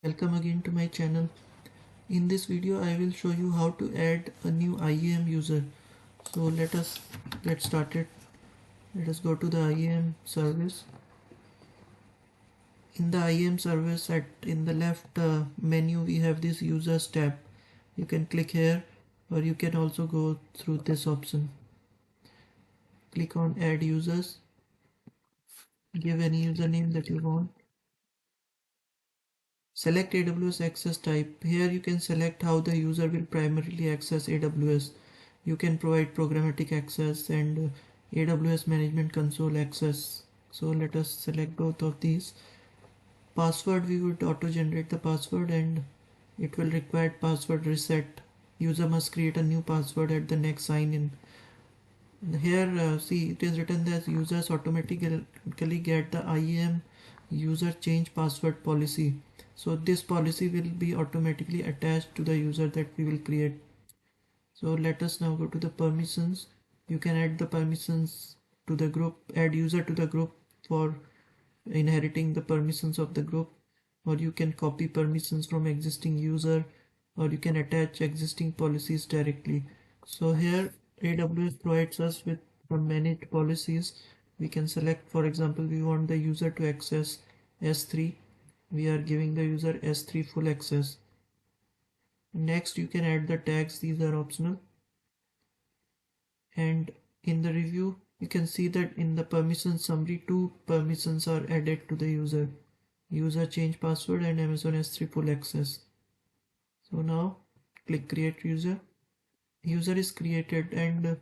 Welcome again to my channel. In this video I will show you how to add a new IAM user. So let us get started. Let us go to the IAM service. In the IAM service in the left menu we have this users tab. You can click here or you can also go through this option. Click on add users. Give any username that you want. Select AWS access type. Here you can select how the user will primarily access AWS. You can provide programmatic access and AWS management console access. So let us select both of these. Password, we would auto generate the password and it will require password reset. User must create a new password at the next sign in. Here see it is written that users automatically get the IAM user change password policy. So this policy will be automatically attached to the user that we will create. So let us now go to the permissions. You can add the permissions to the group, add user to the group for inheriting the permissions of the group, or you can copy permissions from existing user, or you can attach existing policies directly. So here AWS provides us with some managed policies. We can select, for example, we want the user to access S3. We are giving the user S3 full access. Next you can add the tags, these are optional. And in the review you can see that in the permission summary 2 permissions are added to the user change password and Amazon S3 full access. So now click create user. User is created and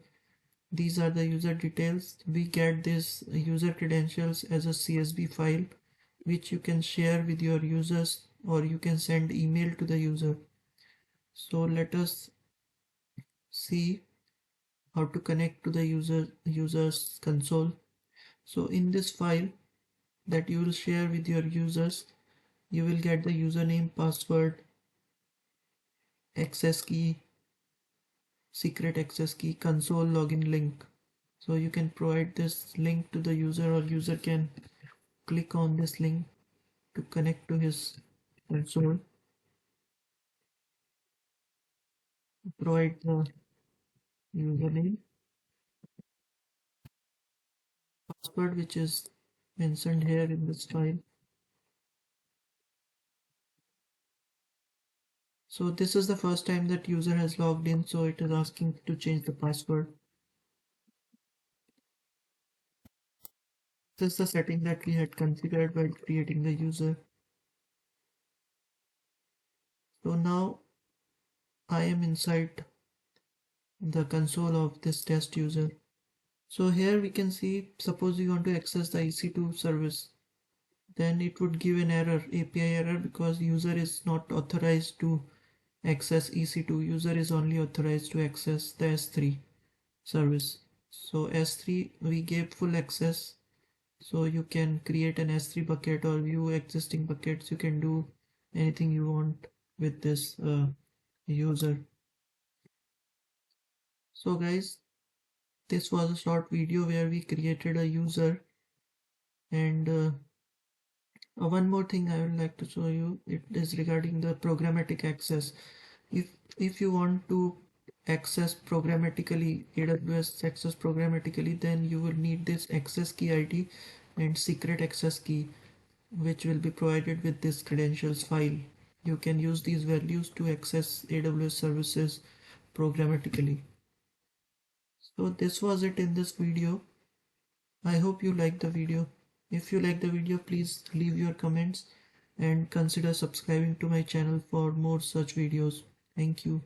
these are the user details. We get this user credentials as a CSV file which you can share with your users or you can send email to the user. So let us see how to connect to the user's console. So in this file that you will share with your users, you will get the username, password, access key, secret access key, console login link. So you can provide this link to the user or user can click on this link to connect to his console. Provide the username, password which is mentioned here in this file. So this is the first time that user has logged in, so it is asking to change the password. This is the setting that we had configured while creating the user. So now I am inside the console of this test user. So here we can see, suppose you want to access the EC2 service, then it would give an error, API error, because user is not authorized to access EC2. User is only authorized to access the S3 service. So S3 we gave full access. So you can create an S3 bucket or view existing buckets. You can do anything you want with this user. So guys, this was a short video where we created a user, and one more thing I would like to show you, it is regarding the programmatic access. If you want to access programmatically, AWS access programmatically, then you will need this access key ID and secret access key, which will be provided with this credentials file. You can use these values to access AWS services programmatically. So this was it in this video. I hope you liked the video. If you like the video, please leave your comments and consider subscribing to my channel for more such videos. Thank you.